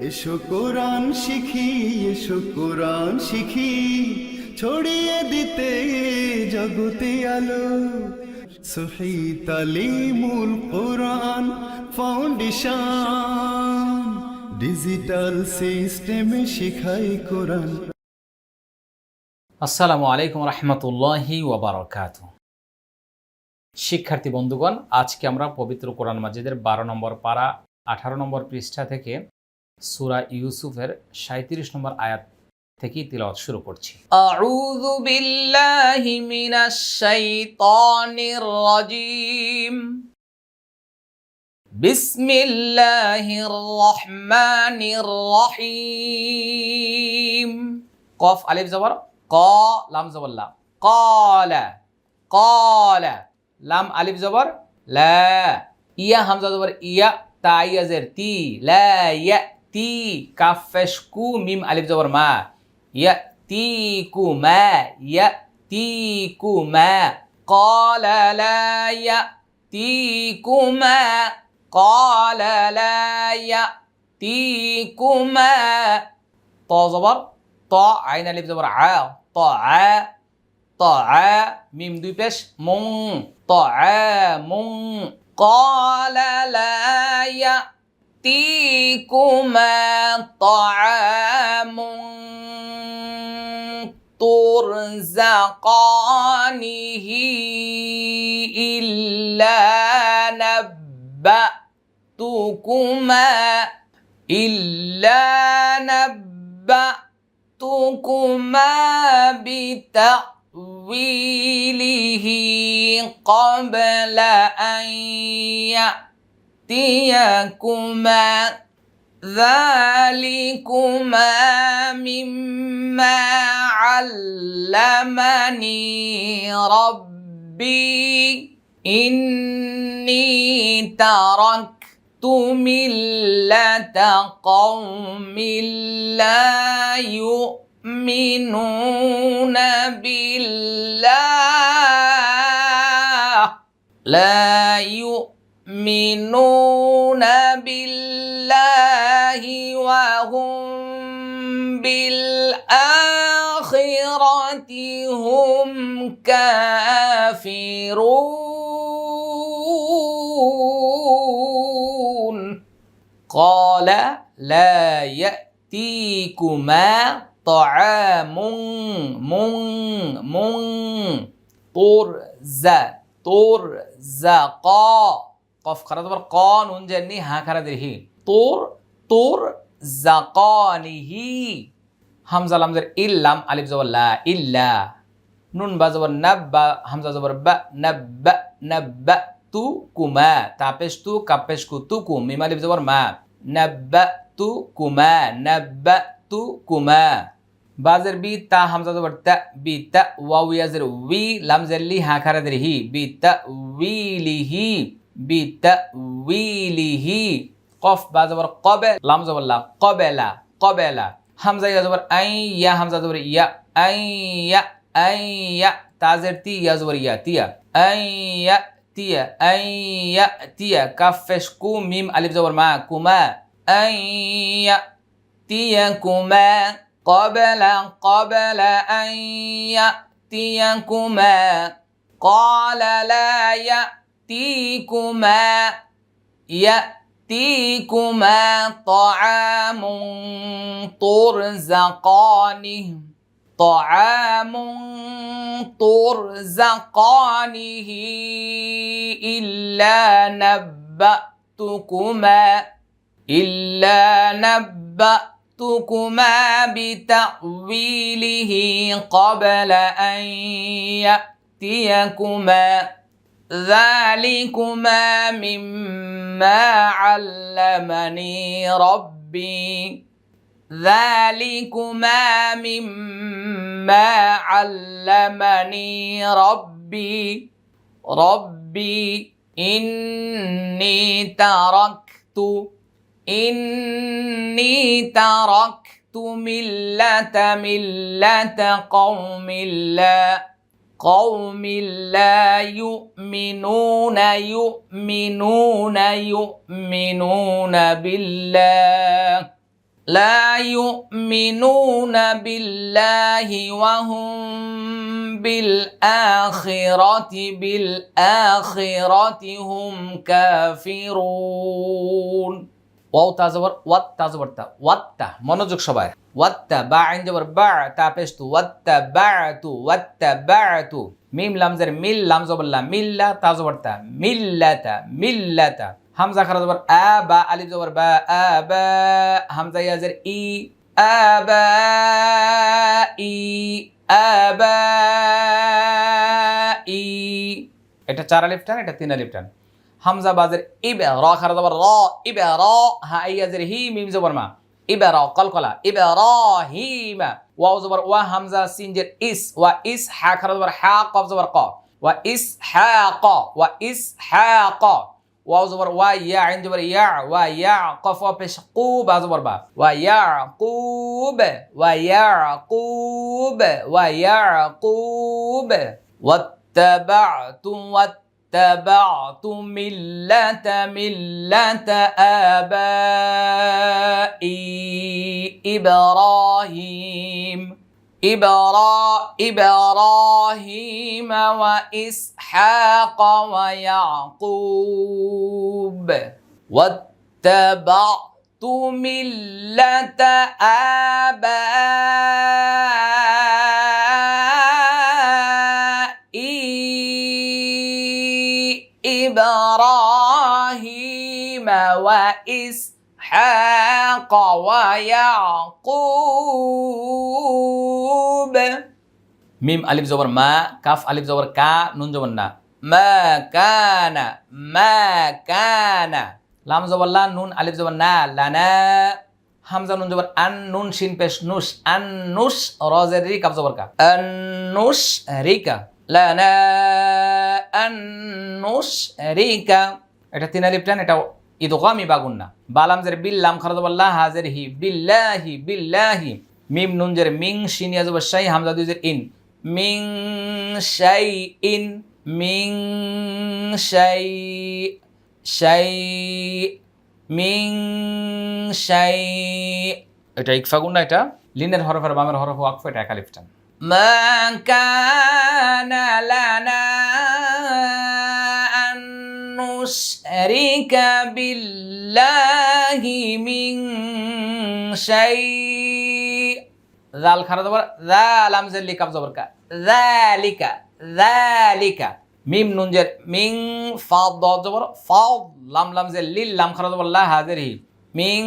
এসো কোরআন শিখি, এসো কোরআন শিখি, ছড়িয়ে দিতে জগতে আলো। সহি তালিমুল কোরআন ফাউন্ডেশন, ডিজিটাল সিস্টেমে শিখাই কোরআন। আসসালামু আলাইকুম রহমতুল্লাহি ওয়াবারাকাতুহু। শিক্ষার্থী বন্ধুগণ, আজকে আমরা পবিত্র কোরআন মাজিদের 12 নম্বর পারা 18 নম্বর পৃষ্ঠা থেকে সূরা ইউসুফের 37 নম্বর আয়াত থেকে তিলাওয়াত শুরু করছি। আউযু বিল্লাহি মিনাশ শাইতানির রাজীম। বিসমিল্লাহির রহমানির রহিম। কফ আলিফ জবর ক, লাম জবর লা, ক্বালা ক্বালা, লাম আলিফ জবর লা, ইয়া হামজা জবর ইয়া, তা ইয়া জের তি, লা ইয়া তি, কাফ পেশ কু, মিম আলিফ জবর মা, ইয়া তি কু মা, ইয়া তি কু মা, ক্বালা লা ইয়া তি কু মা, ক্বালা লা ইয়া তি কু মা। ত জবর ত, আইন আলিফ জবর আ, ত আ, ত আ, মিম দুই পেশ মুং, ত আ মুং। ক্বালা লা ইয়াতিকুমা তাআমুন তুরযাকানিহি ইল্লা নাব্বাতুকুমা তুকুমা বিতাউইলিহি ক্বাবলা আন ইয়াতিয়াকুমা যালিকুমা মিম্মা আল্লামানি রাব্বি ইন্নী তারাকতু মিল্লাতা কওমিন লা يؤمنون بالله وهم بالآخرة هم كافرون. قال لا يأتيكما طعام তুরযাকা, কফ খারা জবর ক, নুন জান্নি হা খারা দেহি, তুরযাকানিহি, হামজা লাম জের ইল, লাম আলিফ জবর লা, ইল্লা, নুন বা জবর নাব, বা হামজা জবর বা, নাব্বা নাব্বাতুকুমা, তা পেশ তু, কাপ পেশ কু, তুকুম, মিম আলিফ জবর মা, নাব্বাতুকুমা। বাজের বি, তা হামজা জবর তা, বি তা, ওয়াও ইয়াজের উই, লাম জেরলি হা খারা দের হি, বি তা উইলিহি, বি তা উইলিহি। কফ বা জবর কবে, লাম জবর লা, কবেলা কবেলা, হামজা ইয়া জবর আই, ইয়া হামজা জবর ইয়া, আই ইয়া, আই ইয়া, তাজের তি, ইয়া জবর ইয়া, তিয়া, I yeah Tiya, I yeah Tiya, calf পেশ কু, মিম আলিফ জবর মা, কুমা, আই ইয়া তিয়াকুমা, قبل أن يأتيكما. قال لا يأتيكما طعام ترزقانه إلا نبأتكما بتأويله قبل أن يأتيكما ذلكما مما علمني ربي ربي إني تركت ملة قوم لا يؤمنون بالله লা ইউমিনুনা বিল্লাহি ওয়া হুম বিল আখিরাতি হুম কাফিরুন। ওয়াও তা জবর ওয়াত তা জবর তা ওয়াত্তা, মনোযোগ সবাই। ওয়াত্তা বা আইন জবর বা তা পেশ তু ওয়াত্তাবাতু মিম লাম জের মিল লাম জবর লা মিল্লা তা জবর তা মিল্লাতা হামজা খারা জবর আ বা আলিফ জবর বা আবা হামজা ইয়া জের ই আবাই এটা 4 আলিফ টান, এটা 3 আলিফ টান। হামজা বাজের ইবা রা খারা জবর রা ইবা রা হা ইয়া জের হি মিম জবর মা ইবারা কলকলা ইব্রাহিমা ওয়াও জবর ওয়া হামজা সিন জের ইস ওয়া ইস হা খারা জবর হা কফ জবর ক ওয়া ইসহাক ওয়াও জবর ওয়া ইয়া আইন জবর ইয়া ওয়া ইয়া কফ পেশ কু বা জবর বা ওয়া ইয়াকুব واتبعت ملة آبائي إبراهيم وإسحاق ويعقوب واتبعت ملة إبراهيم وإسحاق ويعقوب মিম আলিফ জবর মা কাফ আলিফ জবর কা নুন জবর না মা কানা লাম জবর লা নুন আলিফ জবর না লানা হামজা নুন জবর আন নুন শিন পেশ নুশ আন্নুশ রা জের রি কাফ জবর কা আন্নুশ রিকা লানা আন্নুশ রিকা এটা 3 আলিফ টান, এটা ইদগামি বা গুন্না। বালাম জের বিল লাম খারা জবর লা হাজের হি বিল্লাহি মিম নুন জের মিং শিন ইয়া জবর শাই হামজা দুই জের ইন মিং শাই এটা ইকফা গুন্না, এটা লিনের হরফের বামের হরফ ওয়াকফ, এটা এক আলিফ টান। মা কানা লানা আন নুশরিকা বিল্লাহি মিন শাই জাল খারা জবর জালাম জের লিকাফ জবর কা যালিকা মিম নুন জের মিং ফাদ দাদ জবর ফাদ লাম লাম জের লিল লাম খারা জবর লা হাজির হি মিং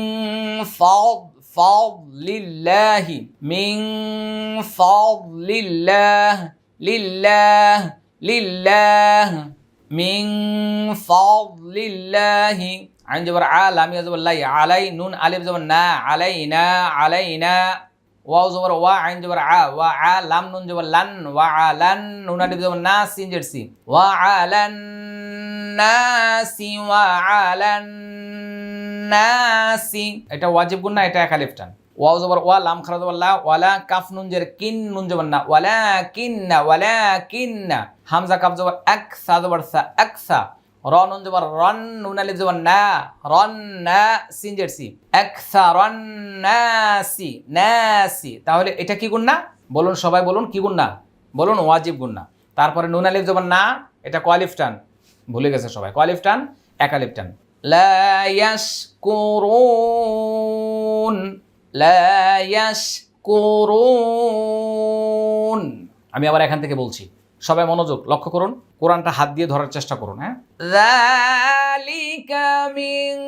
ফাদলিল্লাহি মিং ফাদলিল্লাহ লিল্লাহ মিং ফাদলিল্লাহি আইন জবর আ লাম ইয়া জবর লাই আলাই নুন আলিফ জবর না আলাইনা ওয়াও জবর ওয়া আইন জবর আ ওয়া আ লাম নুন জবর লান ওয়া আলান নুন আলিফ জবর না সিন জের সি ওয়া আলান নাসি এটা ওয়াজিব গুন্না, এটা এক আলিফ টান। ওয়াও জবর ওয়া লাম খারা জবর লা ওয়ালা কাফ নুন জের কিন নুন জবর না ওয়ালাকিন্না হামজা কাফ জবর আক সা জবর সা আকসা র নুন জবর রন নুন আলিফ জবর না রন না সিন জের সি আকসারান নাসি তাহলে এটা কি গুন্না বলুন, সবাই বলুন কি গুন্না বলুন, ওয়াজিব গুন্না। তারপরে নুন আলিফ জবর না, এটা কয় আলিফ টান ভুলে গেছে সবাই, কয় আলিফ টান এক আলিফ টান। লা ইয়াশকুরুন আমি আবার এখান থেকে বলছি, সবাই মনোযোগ লক্ষ্য করুন, কোরআনটা হাত দিয়ে ধরার চেষ্টা করুন। হ্যাঁ, যালিকা মিন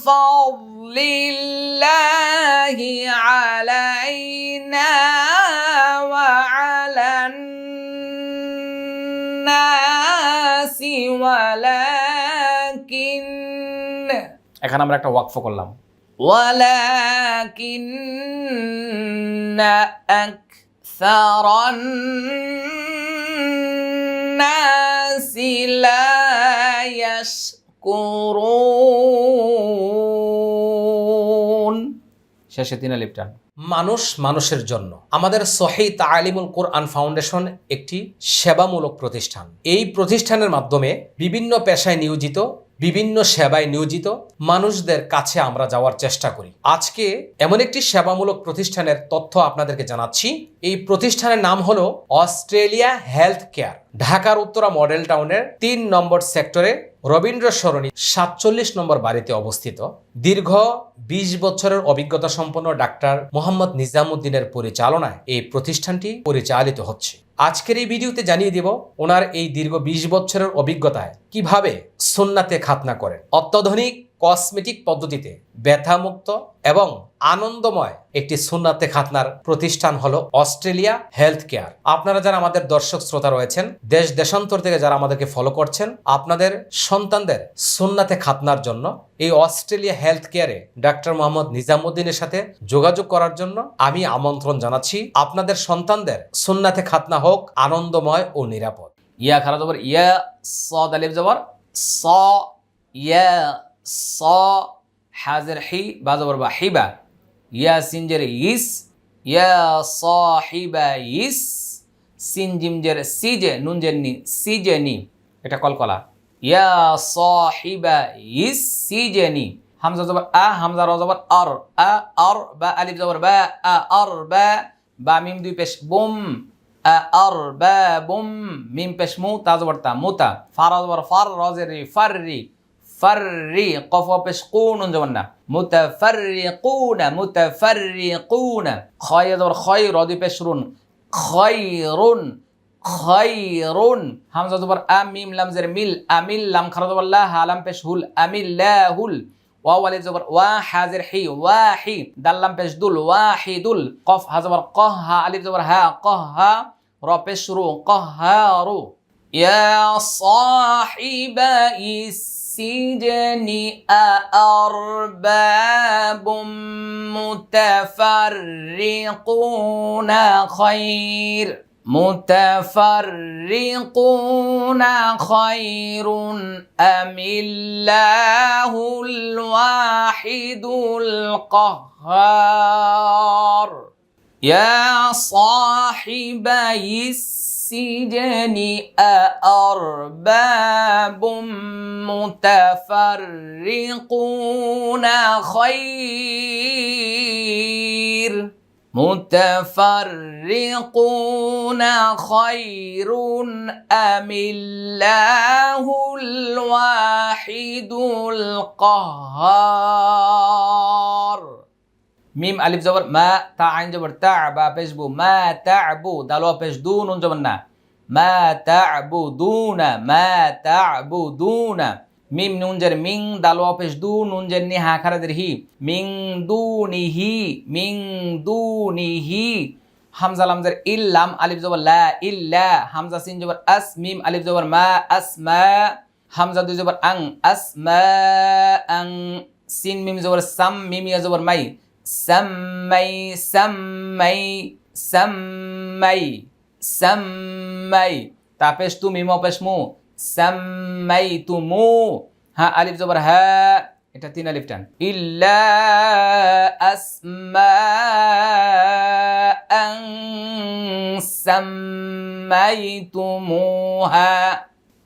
ফাদলিল্লাহি আলাইনা ওয়া আলান নাসি ওয়ালাকিন এখানে আমরা একটা ওয়াকফ করলাম ওয়ালাকিন্না আকসারান নাসি লা ইয়াশকুরুন শেষে 3 আলিফ টান। মানুষ মানুষের জন্য আমাদের সহিহ তালিমুল কোরআন ফাউন্ডেশন একটি সেবামূলক প্রতিষ্ঠান। এই প্রতিষ্ঠানের মাধ্যমে বিভিন্ন পেশায় নিয়োজিত বিভিন্ন সেবায় নিয়োজিত মানুষদের কাছে আমরা যাওয়ার চেষ্টা করি। আজকে এমন একটি সেবামূলক প্রতিষ্ঠানের তথ্য আপনাদেরকে জানাচ্ছি। এই প্রতিষ্ঠানের নাম হলো অস্ট্রেলিয়া হেলথ কেয়ার। ঢাকার উত্তরা মডেল টাউনের 3 নম্বর সেক্টরে রবীন্দ্র সরণি 47 নম্বর বাড়িতে অবস্থিত। দীর্ঘ 20 বছরের অভিজ্ঞতা সম্পন্ন ডাক্তার মোহাম্মদ নিজামুদ্দিনের পরিচালনায় এই প্রতিষ্ঠানটি পরিচালিত হচ্ছে। আজকের এই ভিডিওতে জানিয়ে দিব ওনার এই দীর্ঘ 20 বছরের অভিজ্ঞতায় কিভাবে সুন্নাতে খাতনা করেন। অত্যাধুনিক কসমেটিক পদ্ধতিতে ব্যথামুক্ত এবং আনন্দময় একটি সুন্নাতে খাতনার প্রতিষ্ঠান হলো অস্ট্রেলিয়া হেলথ কেয়ার। আপনারা যারা আমাদের দর্শক শ্রোতা রয়েছেন, দেশ দেশান্তর থেকে যারা আমাদেরকে ফলো করছেন, আপনাদের সন্তানদের সুন্নাতে খাতনার জন্য এই অস্ট্রেলিয়া হেলথ কেয়ারে ডাক্তার মোহাম্মদ নিজামুদ্দিনের সাথে যোগাযোগ করার জন্য আমি আমন্ত্রণ জানাচ্ছি। আপনাদের সন্তানদের সুন্নাতে খাতনা হোক আনন্দময় ও নিরাপদ। ইয়া খারা জবর ইয়া, সাদ আলিফ জবর স, ইয়া স, হাজের হি, বা জবর বা, হিবা, ইয়া সিনজের ইস, ইয়া সাহিবা ইস, সিন জিমজের সিজে, নুন জের নি, সিজে নি, এটা কলকলা, ইয়া সাহিবা ইস সিজেনি। হামজা জবর আ, হামজা র জবর আর, আ আর, বা আলিফ জবর বা, আ আর বা, বা মিম দুই পেশ বুম, আ আর বা বুম, মিম পেশ মু, তা জবর তা, মুতা, ফার জবর ফার, র জের রি, ফাররি, ফাররি, কফ পেশ কু, নুন জবর না, মুতাফাররিকুনা, মুতাফাররিকুনা, খয় জবর খয়, র দুই পেশ রুন, খয়রুন, খয়রুন, হামজা জবর আ, মিম লাম জের মিল, আমিল, লাম খারা জবর লা, হা লাম পেশ হুল, আমিল্লাহুল, ওয়াও আলিফ জবর ওয়া, হাজের হি, ওয়াহি, দাল লাম পেশ দুল, ওয়াহিদুল, কফ হা জবর কহ, হা আলিফ জবর হা, কহহা, র পেশ রু, কহহারু। ইয়া সাহিবা ইসসিজনি আরবাবুম মুতাফাররিকুনা খায়র, মুতাফাররিকুনা খায়রুন আমিল্লাহুল ওয়াহিদুল কাহ্হার। ইয়া সাহিবাইস সিজনি আরবাবুম মুতাফাররিকুনা খায়র, মুতাফাররিকুনা খায়রুন আমিল্লাহুল ওয়াহিদুল কাহ্হার। মিম আলিফ জবর মা, তা আইন জবর তা, বা পেশ বু, মা তা'বু, দাল ওয়া পেশ দু, নুন জবর না, মা তা'বুদুনা, মা তা'বুদুনা, মিম নুন জের মিং, দাল ওয়া পেশ দু, নুন জের নি, হা খারা দের হি, মিং দুনিহি, মিং দুনিহি, হামজা লাম জের ইল, লাম আলিফ জবর লা, ইল্লা, হামজা সিন জবর আস, মিম আলিফ জবর মা, আসমা, হামজা দুই জবর আং, আসমা আং, সিন মিম জবর সাম, মিম ইয়া জবর মাই, সাম্মাই, সাম্মাই, সাম্মাই, সাম্মাই, তা পেশ তু, মিম পেশ মু, সাম্মাই তুমু, হা আলিফ জবর হা, এটা 3 আলিফ টান, ইল্লা আসমাআন সাম্মাইতুমুহা,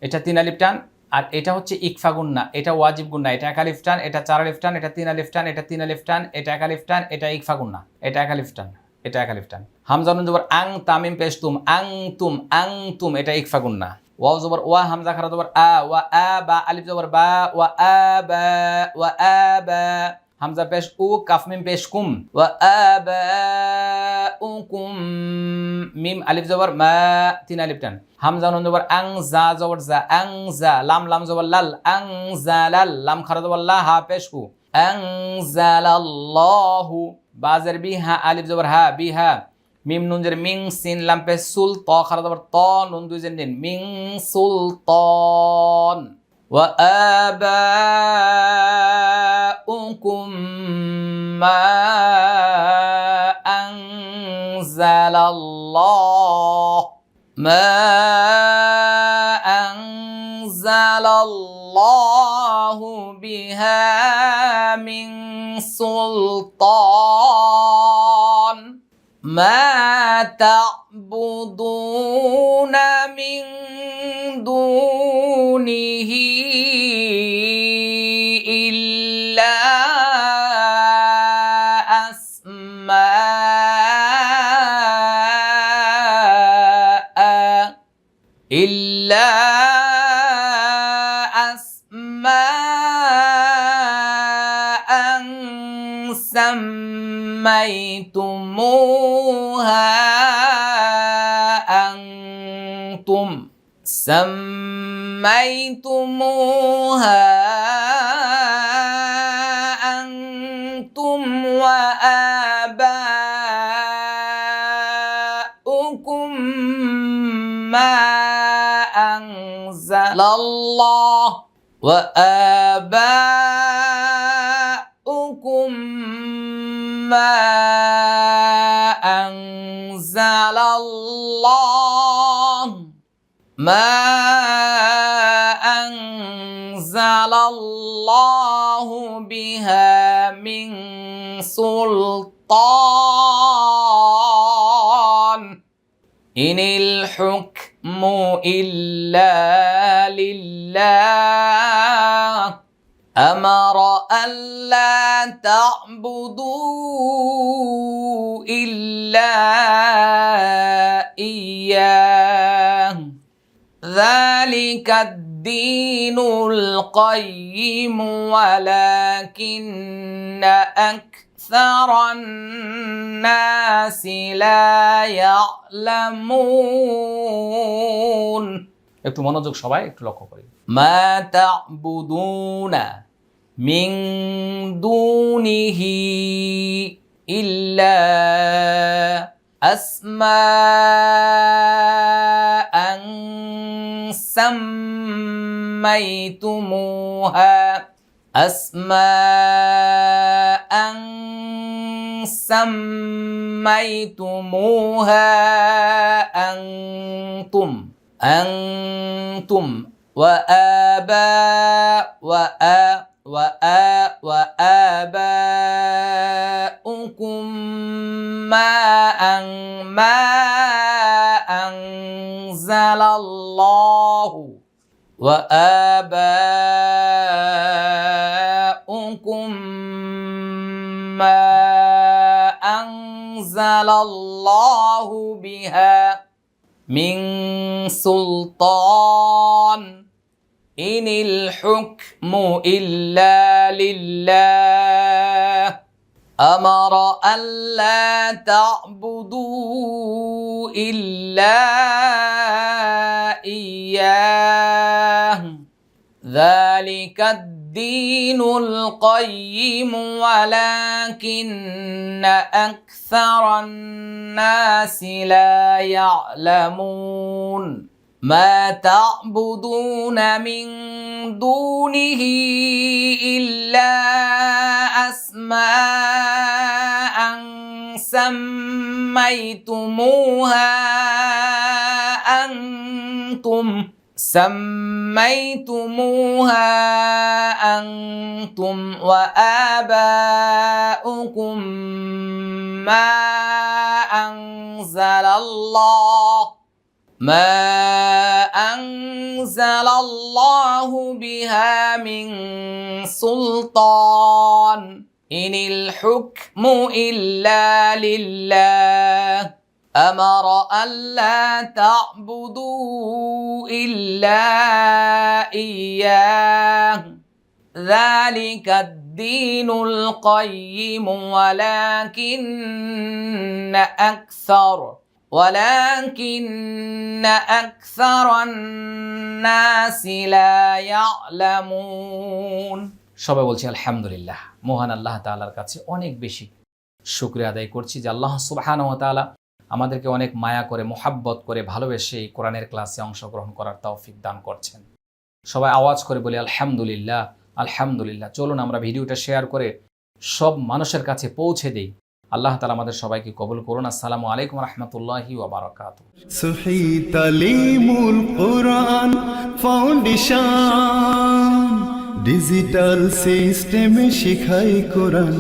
এটা 3 আলিফ টান। আর এটা হচ্ছে ইকফা গুন্না, এটা ওয়াজিব গুন্না, এটা 1 আলিফ টান, এটা 4 আলিফ টান, এটা 3 আলিফ টান, এটা 3 আলিফ টান, এটা 1 আলিফ টান, এটা ইকফা গুন্না, এটা 1 আলিফ টান, এটা 1 আলিফ টান। হামজা নুন জবর আং, তামিম পেশ তুম, আং তুম, আং তুম, এটা ইকফা গুন্না। ওয়াও জবর ওয়া, হামজা খারা জবর আ, ওয়া আ, বা আলিফ জবর বা, ওয়া আবা, ওয়া আবা, হামজা পেশ উ, কাফ মিম পেশ কুম, ওয়া আবাউকুম, মিম আলিফ জবর মা, 3 আলিফ টান। হামজা নুন জবর আং, জা জবর জা, আং জা, লাম লাম জবর লাল, আং জালাল, লাম খারা জবর লা, হা পেশ হু, আং জালাল্লাহু, বাজের বি, হা আলিফ জবর হা, বিহা, মিম নুন জের মিং, সিন লাম পেশ সুল, ত খারা জবর ত, নুন দুই জের নিন, মিং সুলতান। ওয়া আবাউকুম মা আনজালাল্লাহ, মা আনজালাল্লাহু বিহা মিন সুলতান, মা তা'বুদুনা মিন দুনিহি إلا أسماء سميتموها أنتم وآباؤكم ما أنزل الله ما أنزل الله بها من سلطان إن الحكم إلا لله أمر ألا تعبدوا إلا إياه ذلك الدين القيم ولكن أكثر الناس لا يعلمون একটু মনোযোগ সবাই একটু লক্ষ্য করি মা তা'বুদুনা মিন দুনিহি ইল্লা আসমাআন سميتموها أنتم وآباؤكم ما أنزل الله وآباؤكم ما أنزل الله بها من سلطان إن الحكم إلا لله أمر ألا تعبدوا إلا إياه ذلك الدين القيم ولكن أكثر الناس لا يعلمون ما تعبدون من دونه إلا أسماء سميتموها أنتم وآباؤكم ما أنزل الله بها من سلطان إن الحكم إلا لله أمر ألا تعبدوا إلا إياه ذلك الدين القيم ولكن أكثر الناس لا يعلمون সবাই বলছি আলহামদুলিল্লাহ। মহান আল্লাহ তাআলার কাছে অনেক বেশি শুকরিয়া আদায় করছি যে আল্লাহ সুবহানাহু ওয়া তাআলা আমাদেরকে অনেক মায়া করে, মোহাব্বত করে, ভালোবেসে এই কোরআনের ক্লাসে অংশগ্রহণ করার তৌফিক দান করছেন। সবাই আওয়াজ করে বলি আলহামদুলিল্লাহ, আলহামদুলিল্লাহ। চলুন আমরা ভিডিওটা শেয়ার করে সব মানুষের কাছে পৌঁছে দেই। আল্লাহ তাআলা আমাদের সবাইকে কবুল করুন। আসসালামু আলাইকুম রাহমাতুল্লাহি ওয়া বারাকাতুহু। সহি তালিমুল কোরআন ফাউন্ডেশন ডিজিটাল সিস্টেমে শিখাই কোরআন।